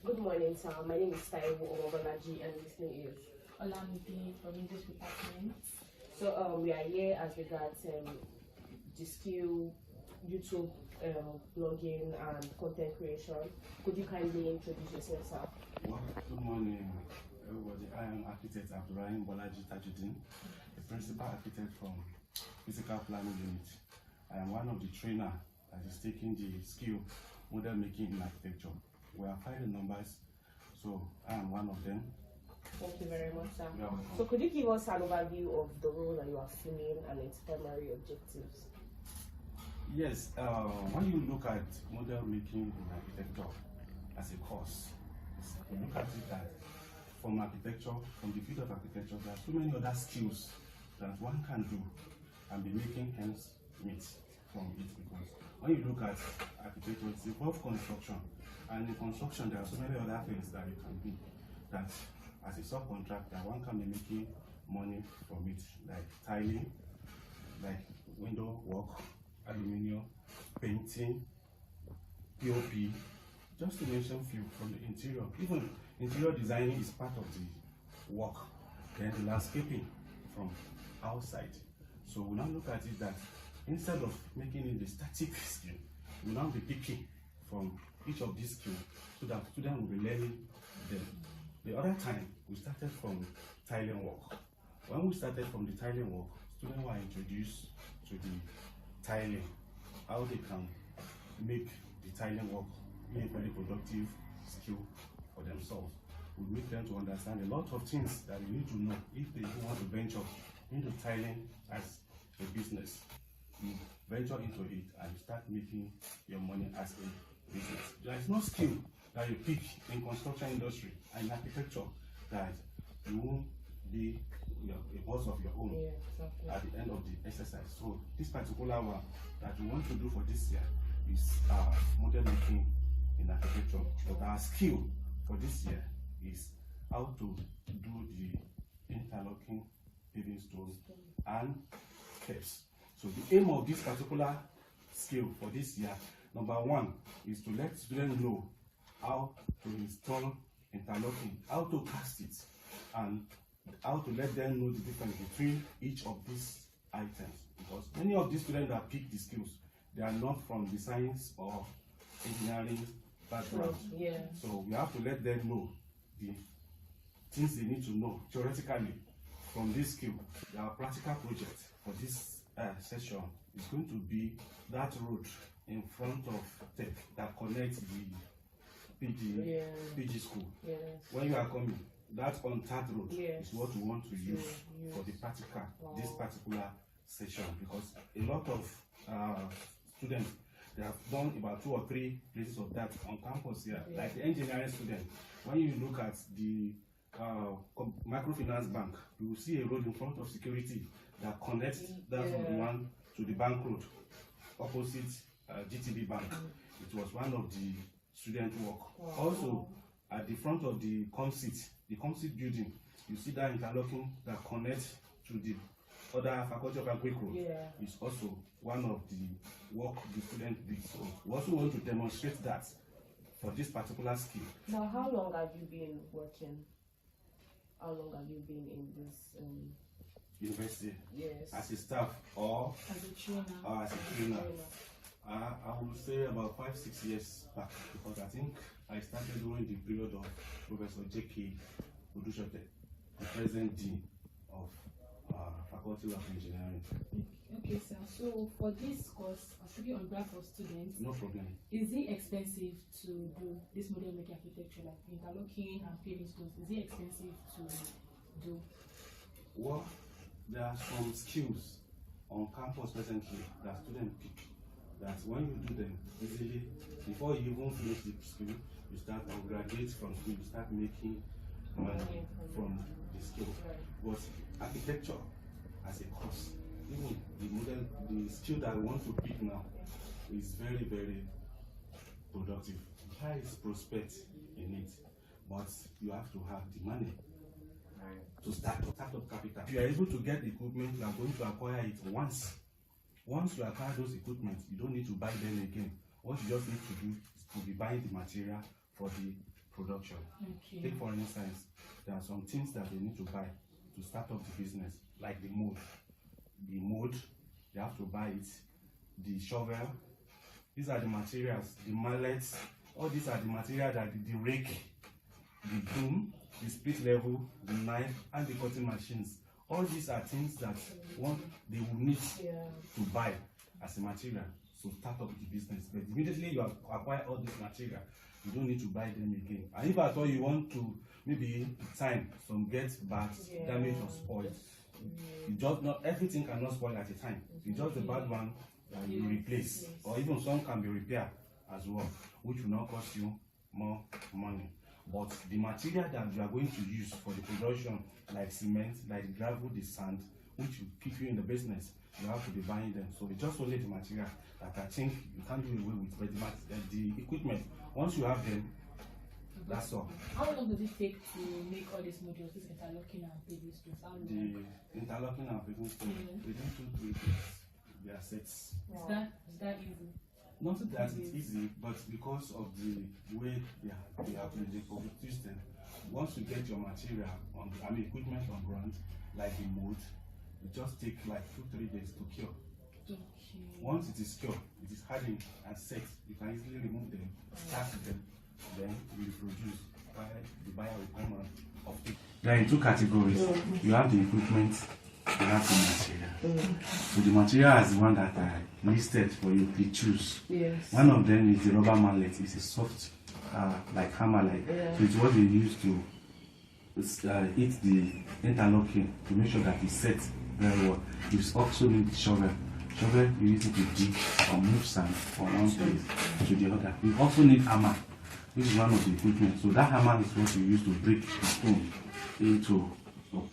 Good morning, sir. My name is Taiwo Omobalaji, and with me is Olamide from English department. So we are here as regards the skill YouTube blogging and content creation. Could you kindly introduce yourself, sir? Well, good morning, everybody. I am architect Abdurrahim Bolaji Tajuddin, the principal architect from Physical Planning Unit. I am one of the trainer that is taking the skill model making in architecture. We are filing numbers, so I am one of them. Thank you very much, sir. You are welcome. So could you give us an overview of the role that you are filling and its primary objectives? Yes, when you look at model making in architecture as a course, you look at it that from architecture, from the field of architecture, there are so many other skills that one can do and be making ends meet from it, because when you look at architecture, it's involved construction, and in construction there are so many other things that you can do that as a subcontractor one can be making money from it, like tiling, like window work, aluminium, painting, POP, just to mention few from the interior. Even interior designing is part of the work. Then the landscaping from outside. So we now look at it that instead of making it the static skill, we now be picking from each of these skills so that students will be learning them. The other time we started from tiling work. When we started from the tiling work, students were introduced to the tiling, how they can make the tiling work be a very productive skill for themselves. We make them to understand a lot of things that they need to know if they want to venture into tiling as a business. You venture into it and start making your money as a business. There is no skill that you pick in construction industry and in architecture that you won't be a boss of your own. Yeah, exactly. At the end of the exercise. So this particular one that we want to do for this year is model making in architecture. But our skill for this year is how to do the interlocking, paving stones, and caps. So the aim of this particular skill for this year, number one, is to let students know how to install interlocking, how to cast it, and how to let them know the difference between each of these items. Because many of these students that pick the skills, they are not from the science or engineering background. Yeah. So we have to let them know the things they need to know theoretically from this skill. Our practical project for this session is going to be that road in front of tech that connects the PG school. Yes. When you are coming, that untapped road Yes. is what we want to use for the practical, this particular session, because a lot of students, they have done about 2 or 3 places of that on campus here. Yeah. Like the engineering student, when you look at the microfinance bank, you will see a road in front of security that connects that one to the bank road opposite GTB bank. It was one of the student work. Also, at the front of the comsit building, you see that interlocking that connects to the other faculty of Agric road. Is also one of the work the student did. So we also want to demonstrate that for this particular skill. Now, how long have you been working? How long have you been in this University? Yes. As a staff or As a trainer. as a trainer? I would say about 5-6 years back, because I think I started during the period of Professor J.K. Udushote, the present dean of Faculty of Engineering. Okay, sir. So for this course, speaking on behalf of students, No problem. is it expensive to do this model making architecture, like interlocking and paving stones? Is it expensive to do? Well, there are some skills on campus presently that students pick, that when you do them easily, before you even finish the skill, you start or graduate from school, you start making money from the skill. But architecture as a course, even the skill that I want to pick now is very, very productive. There is prospect in it, but you have to have the money to start up capital. If you are able to get the equipment, you are going to acquire it once. Once you acquire those equipment, you don't need to buy them again. What you just need to do is to be buying the material for the production. Okay. Take for instance, there are some things that they need to buy to start up the business, like the mold. The mold, they have to buy it. The shovel, these are the materials. The mallets, all these are the materials that the rake, the broom, the split level, the knife, and the cutting machines. All these are things that they will need to buy as a material to start up the business. But immediately you acquire all this material, you don't need to buy them again. And if at all you want to maybe time some get bad, damage or spoiled, you just not everything cannot spoil at a time. It's just the bad one that you replace, or even some can be repaired as well, which will not cost you more money. But the material that you are going to use for the production, like cement, like gravel, the sand, which will keep you in the business, you have to be buying them. So it's just only the material that I think you can't do away with. But the equipment, once you have them, that's all. How long does it take to make all these modules, this interlocking and paving stones? The interlocking and paving stones, within 2 to 3 days, they are sets. Is that easy? Not that it's easy, but because of the way they have been produced them. Once you get your material equipment on ground, like the mold, it just takes like 2-3 days to cure. Okay. Once it is cured, it is hardened and set, you can easily remove them, start them, then you produce by the buyer will come out of it. There are 2 categories. You have the equipment, you have the material. So the material is the one that I listed for you to choose. Yes. One of them is the rubber mallet. It's a soft, like hammer, So it's what they use to hit the interlocking to make sure that it's set very well. You also need the shovel. Shovel, you use it to dig or move sand from one place to the other. You also need hammer, which is one of the equipment. So that hammer is what you use to break the stone into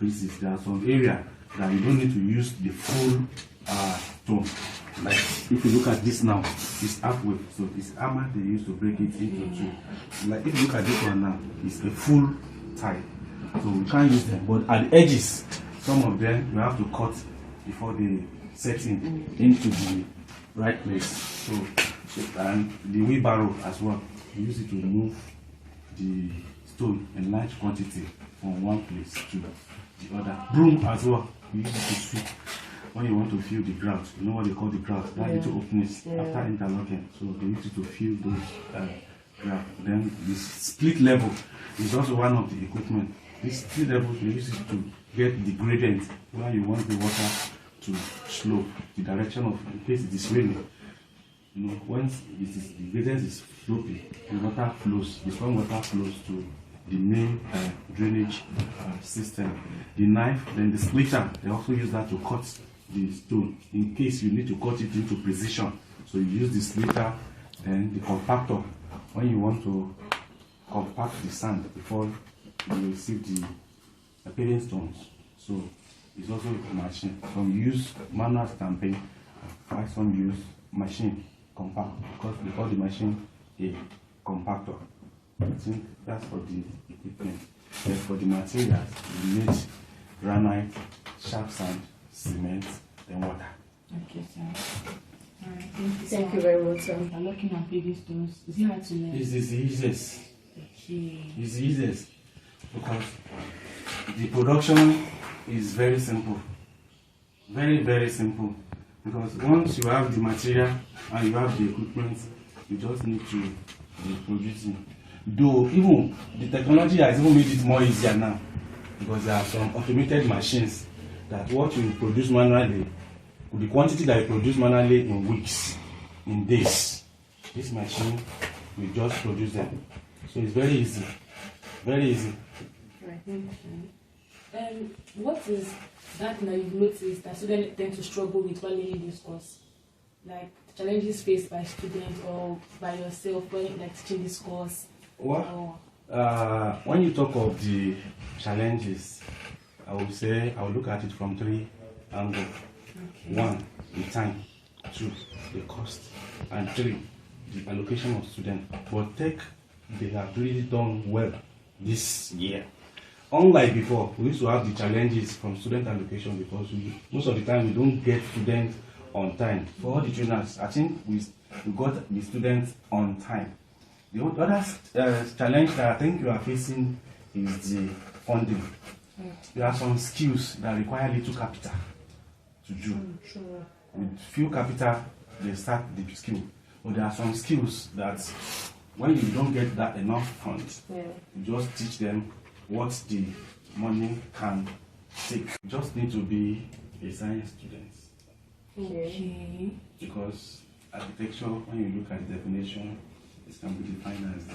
pieces. There are some areas that you don't need to use the full stone. Like if you look at this now, it's halfway. So it's hammer they use to break it into 2. Like if you look at this one now, it's a full tie. So we can't use them. But at the edges, some of them you have to cut before they set into the right place. So and the wheelbarrow as well. You use it to remove the stone in large quantity from one place to the other. Broom as well. You use it to sweep when you want to fill the grout. You know what they call the grout? That little openings after interlocking. So they use it to fill those grout. Then the split level is also one of the equipment. This split level they use it to get the gradient where you want the water to slope the direction of in case it is raining. You know, once the gradient is sloping, the water flows, the storm water flows to the main drainage system. The knife, then the splitter, they also use that to cut the stone in case you need to cut it into precision. So you use the splitter, then the compactor when you want to compact the sand before you receive the paving stones. So it's also a machine. Some use manual stamping, while some use machine compact, because we call the machine a compactor. I think that's for the equipment. Then for the materials, you need granite, sharp sand, cement, then water. Okay, sir. Alright, Thank you very much, sir. Interlocking and paving stones. Is it hard to learn? It's the easiest. Okay. It's the easiest because the production is very simple. Very, very simple. Because once you have the material and you have the equipment, you just need to be producing. Though even the technology has even made it more easier now, because there are some automated machines that what you produce manually, the quantity that you produce manually in weeks, in days, this machine will just produce them. So it's very easy. Very easy. Right. What is that now you've noticed that students tend to struggle with while learning this course? Like challenges faced by students or by yourself when like teaching this course? Well, when you talk of the challenges, I would say I will look at it from 3 angles. Okay. 1, the time. 2, the cost. And 3, the allocation of students. But tech, they have really done well this year. Unlike before, we used to have the challenges from student allocation because most of the time we don't get students on time. For all the trainers, I think we got the students on time. The other challenge that I think you are facing is the funding. There are some skills that require little capital to do. With few capital, they start the skill. But there are some skills that when you don't get that enough funds, you just teach them what the money can take. You just need to be a science student. Okay. Because architecture, when you look at the definition, it can be defined as the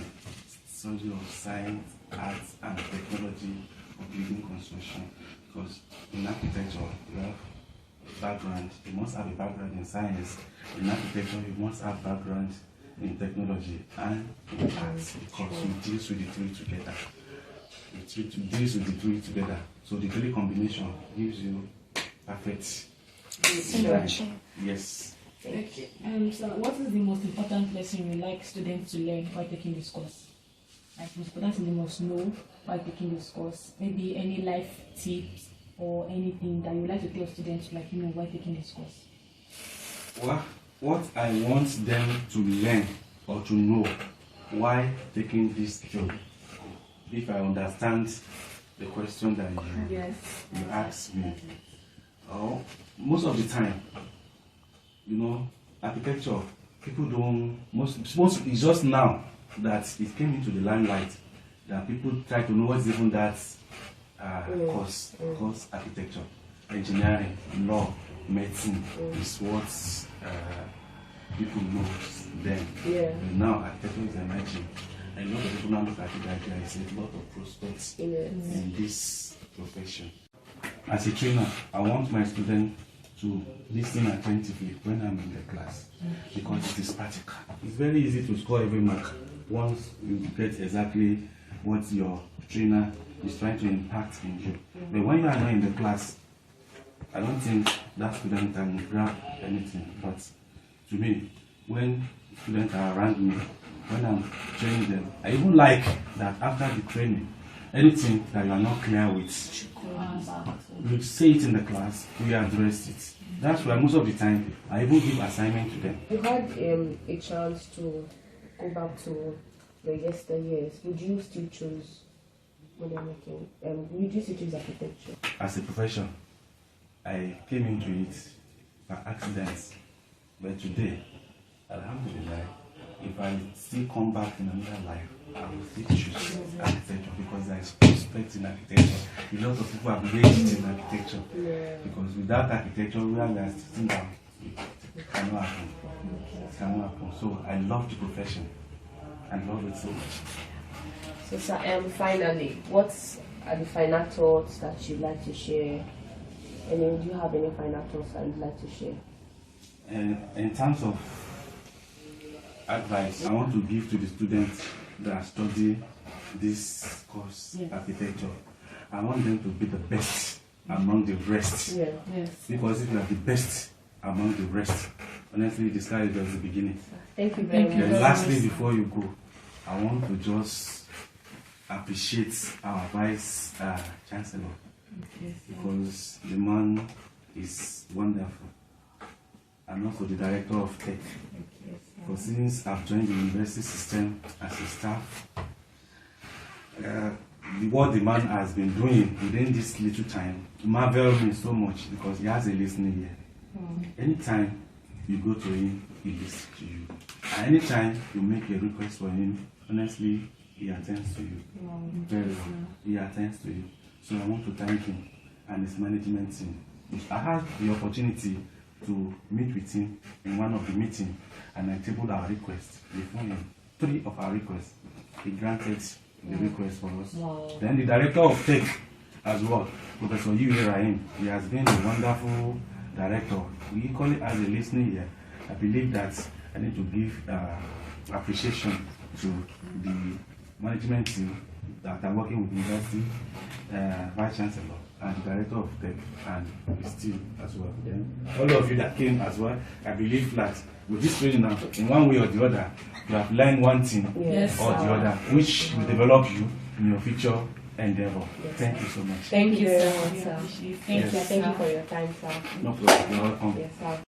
study of science, arts, and technology of building construction. Because in architecture, you have a background, you must have a background in science. In architecture, you must have background in technology and in arts, because you deal with the three together. It deals with the three together. So the three combination gives you perfect design. Yes. Okay. So what is the most important lesson you like students to learn while taking this course? Like most important thing they must know while taking this course. Maybe any life tips or anything that you would like to tell students, like, you know, while taking this course. Well, what I want them to learn or to know why taking this job, if I understand the question that you asked me, most of the time, you know, architecture, people don't, most it's just now that it came into the limelight that people try to know what's even that course architecture, engineering, law, medicine is what people know then. But now architecture is emerging. A lot of people now look at it like there is a lot of prospects in this profession. As a trainer, I want my students to listen attentively when I'm in the class, because it is practical. It's very easy to score every mark once you get exactly what your trainer is trying to impact in you. But when you are not in the class, I don't think that student can grab anything. But to me, when students are around me, when I'm training them, I even like that after the training, anything that you are not clear with, you say it in the class, we address it. That's why most of the time I even give assignment to them. You had a chance to go back to the yesteryears. Would you still choose modern making? Would you still choose architecture? As a profession, I came into it by accident. But today, alhamdulillah, if I still come back in another life, I will still choose architecture, because there is prospect in architecture. A lot of people have engaged in architecture. Because without architecture, where we are sitting down, it cannot happen. It cannot happen. So I love the profession. I love it so much. So, sir, finally, what are the final thoughts that you'd like to share? And then, do you have any final thoughts that you'd like to share? In terms of advice, I want to give to the students that study this course, architecture. I want them to be the best among the rest. Because if you are the best among the rest, honestly, the sky is just the beginning. Thank you very much. And lastly, before you go, I want to just appreciate our Vice Chancellor, because the man is wonderful, and also the Director of Tech. Because since I've joined the university system as a staff, what the man has been doing within this little time marvels me so much, because he has a listening ear. Anytime you go to him, he listens to you. And anytime you make a request for him, honestly, he attends to you. Very well. He attends to you. So I want to thank him and his management team. I had the opportunity to meet with him in one of the meetings, and I tabled our request before him. 3 of our requests, he granted the request for us. Then the Director of Tech as well, Professor Yu Rahim, he has been a wonderful director. We equally as a listening ear. I believe that I need to give appreciation to the management team that are working with the university, Vice Chancellor, and the Director of Tech, and his team as well. Then all of you that came as well, I believe that with this training now, in one way or the other, you have learned one thing or the other, which will develop you in your future endeavor. Thank you so much. Thank you very much, sir. Thank you. Thank you for your time, sir. No problem. You're welcome. Yes, sir.